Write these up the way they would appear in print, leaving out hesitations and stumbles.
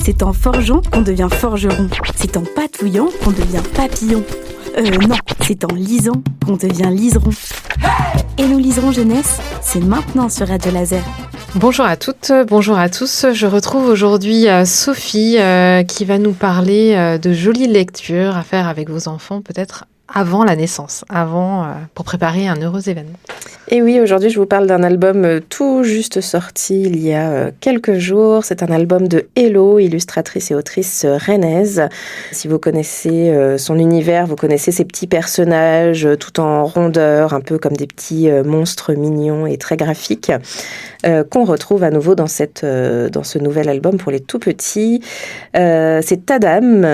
c'est en forgeant qu'on devient forgeron. C'est en patouillant qu'on devient papillon. Non, c'est en lisant qu'on devient liseron. Et nous liserons jeunesse, c'est maintenant sur Radio Laser. Bonjour à toutes, bonjour à tous. Je retrouve aujourd'hui Sophie qui va nous parler de jolies lectures à faire avec vos enfants, peut-être avant la naissance, pour préparer un heureux événement. Et oui, aujourd'hui, je vous parle d'un album tout juste sorti il y a quelques jours. C'est un album de Hello, illustratrice et autrice rennaise. Si vous connaissez son univers, vous connaissez ses petits personnages tout en rondeur, un peu comme des petits monstres mignons et très graphiques, qu'on retrouve à nouveau dans ce nouvel album pour les tout petits. C'est Tadam,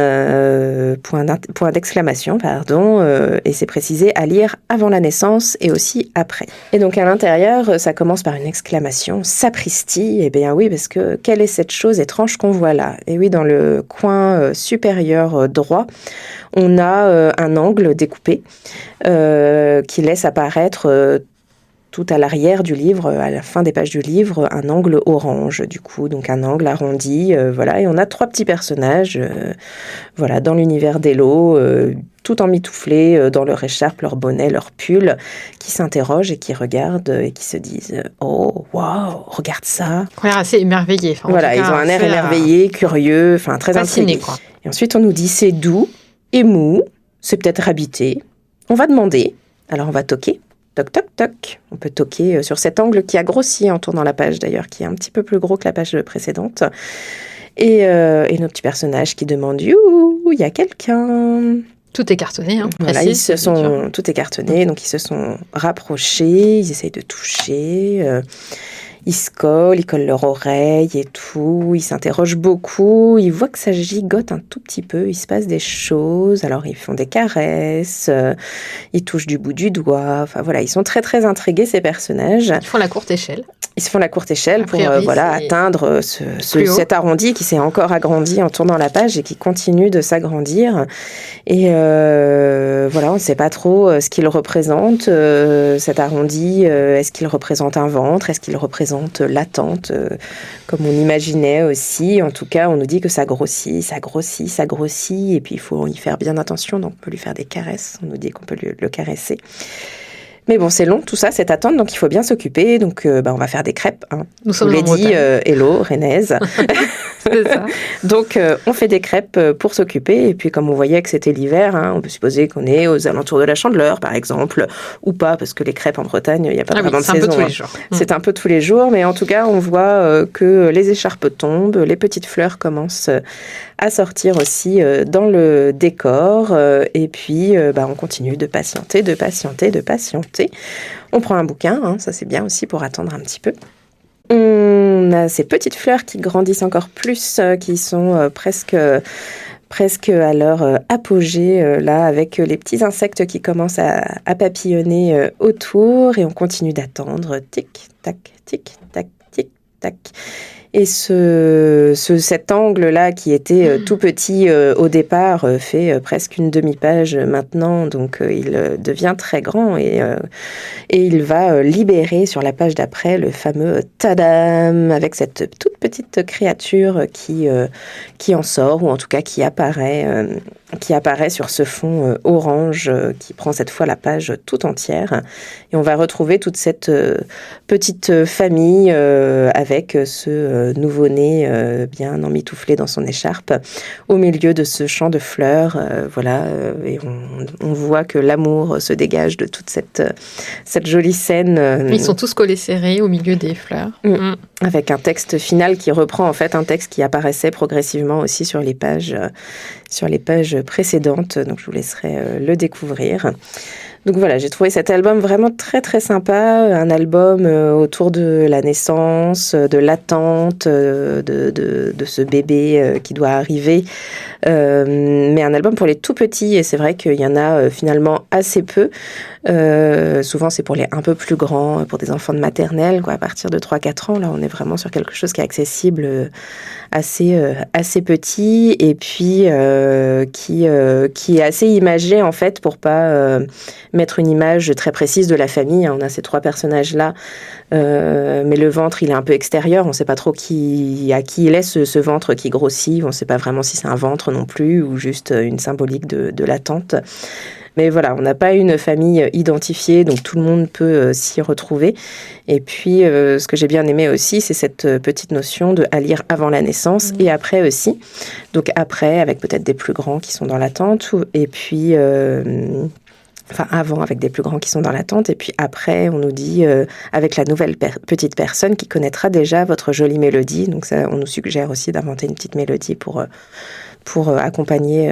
point d'exclamation, et c'est précisé à lire avant la naissance et aussi après. Et donc à l'intérieur, ça commence par une exclamation, sapristi, eh bien oui, parce que quelle est cette chose étrange qu'on voit là ? Et oui, dans le coin supérieur droit, on a un angle découpé qui laisse apparaître tout à l'arrière du livre, à la fin des pages du livre, un angle orange, du coup, donc un angle arrondi, voilà, et on a 3 petits personnages, voilà, dans l'univers d'Hello, tout emmitouflés dans leur écharpe, leur bonnet, leur pull, qui s'interrogent et qui regardent et qui se disent « Oh, waouh, regarde ça !» Ils ont l'air assez émerveillés. Voilà, ils ont un air émerveillé, curieux, enfin très intrigué. Et ensuite, on nous dit « C'est doux et mou, c'est peut-être habité. » On va demander, alors on va toquer. Toc, toc, toc. On peut toquer sur cet angle qui a grossi en tournant la page d'ailleurs, qui est un petit peu plus gros que la page précédente. Et nos petits personnages qui demandent « Youhou, il y a quelqu'un ?» Tout est cartonné, hein. Voilà, tout est cartonné, donc ils se sont rapprochés, ils essayent de toucher, ils se collent, ils collent leur oreille et tout, ils s'interrogent beaucoup, ils voient que ça gigote un tout petit peu, il se passe des choses, alors ils font des caresses, ils touchent du bout du doigt, enfin voilà, ils sont très très intrigués ces personnages. Ils font la courte échelle. Ils se font la courte échelle pour atteindre cet arrondi qui s'est encore agrandi en tournant la page et qui continue de s'agrandir. Et voilà, on ne sait pas trop ce qu'il représente, cet arrondi. Est-ce qu'il représente un ventre ? Est-ce qu'il représente l'attente, comme on imaginait aussi ? En tout cas, on nous dit que ça grossit, ça grossit, ça grossit. Et puis, il faut y faire bien attention. Donc, on peut lui faire des caresses. On nous dit qu'on peut le caresser. Mais bon, c'est long tout ça, cette attente, donc il faut bien s'occuper. Donc, on va faire des crêpes. Hein. Nous sommes en Bretagne. Hello, rennaise. C'est ça. Donc, on fait des crêpes pour s'occuper. Et puis, comme on voyait que c'était l'hiver, hein, on peut supposer qu'on est aux alentours de la Chandeleur, par exemple, ou pas, parce que les crêpes en Bretagne, il n'y a pas vraiment de saison. C'est un peu tous les jours. C'est un peu tous les jours, mais en tout cas, on voit que les écharpes tombent, les petites fleurs commencent à sortir aussi dans le décor. Et puis, on continue de patienter. On prend un bouquin, hein, ça c'est bien aussi pour attendre un petit peu. On a ces petites fleurs qui grandissent encore plus, qui sont presque à leur apogée, là, avec les petits insectes qui commencent à papillonner autour. Et on continue d'attendre. Tic, tac, tic, tac, tic, tac. Et cet angle-là, qui était tout petit au départ, fait presque une demi-page maintenant. Donc, il devient très grand et il va libérer sur la page d'après le fameux Tadam, avec cette toute petite créature qui en sort, ou en tout cas qui apparaît sur ce fond orange, qui prend cette fois la page tout entière. Et on va retrouver toute cette petite famille avec ce nouveau-né bien emmitouflé dans son écharpe, au milieu de ce champ de fleurs. Voilà, et on voit que l'amour se dégage de toute cette jolie scène. Ils sont tous collés serrés au milieu des fleurs. Avec un texte final qui reprend en fait un texte qui apparaissait progressivement aussi sur les pages précédentes. Donc je vous laisserai le découvrir. Donc voilà, j'ai trouvé cet album vraiment très très sympa, un album autour de la naissance, de l'attente, de ce bébé qui doit arriver, mais un album pour les tout petits, et c'est vrai qu'il y en a finalement assez peu. Souvent c'est pour les un peu plus grands, pour des enfants de maternelle, quoi, à partir de 3-4 ans, là on est vraiment sur quelque chose qui est accessible, assez petit, et puis qui est assez imagé en fait pour pas mettre une image très précise de la famille. On a ces 3 personnages-là, mais le ventre, il est un peu extérieur. On ne sait pas trop à qui il est, ce ventre qui grossit. On ne sait pas vraiment si c'est un ventre non plus ou juste une symbolique de la tante. Mais voilà, on n'a pas une famille identifiée, donc tout le monde peut s'y retrouver. Et puis, ce que j'ai bien aimé aussi, c'est cette petite notion de à lire avant la naissance et après aussi. Donc après, avec peut-être des plus grands qui sont dans l'attente, et puis... avant, avec des plus grands qui sont dans l'attente, et puis après, on nous dit avec la nouvelle petite personne qui connaîtra déjà votre jolie mélodie. Donc ça, on nous suggère aussi d'inventer une petite mélodie pour accompagner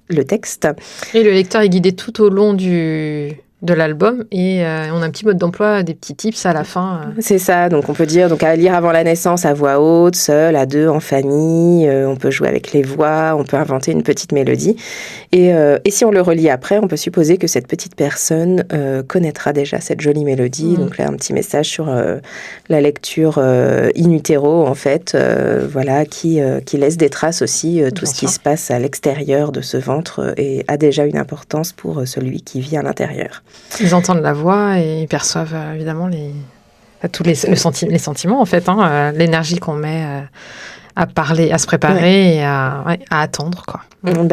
le texte. Et le lecteur est guidé tout au long de l'album et on a un petit mode d'emploi, des petits tips à la fin. C'est ça, donc on peut dire à lire avant la naissance à voix haute, seul, à 2, en famille, on peut jouer avec les voix, on peut inventer une petite mélodie. Et si on le relit après, on peut supposer que cette petite personne connaîtra déjà cette jolie mélodie. Donc là, un petit message sur la lecture in utero, en fait, qui laisse des traces aussi. Tout ce qui se passe à l'extérieur de ce ventre et a déjà une importance pour celui qui vit à l'intérieur. Ils entendent la voix et ils perçoivent évidemment les sentiments, en fait, l'énergie qu'on met à parler, à se préparer et à attendre, quoi.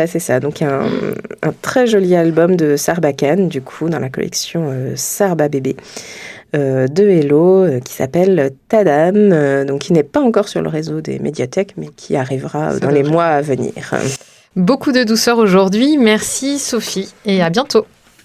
C'est ça. Donc, un très joli album de Sarbacane, du coup, dans la collection Sarba Bébé de Hello, qui s'appelle Tadam, donc qui n'est pas encore sur le réseau des médiathèques, mais qui arrivera dans les mois à venir. Beaucoup de douceur aujourd'hui. Merci Sophie et à bientôt.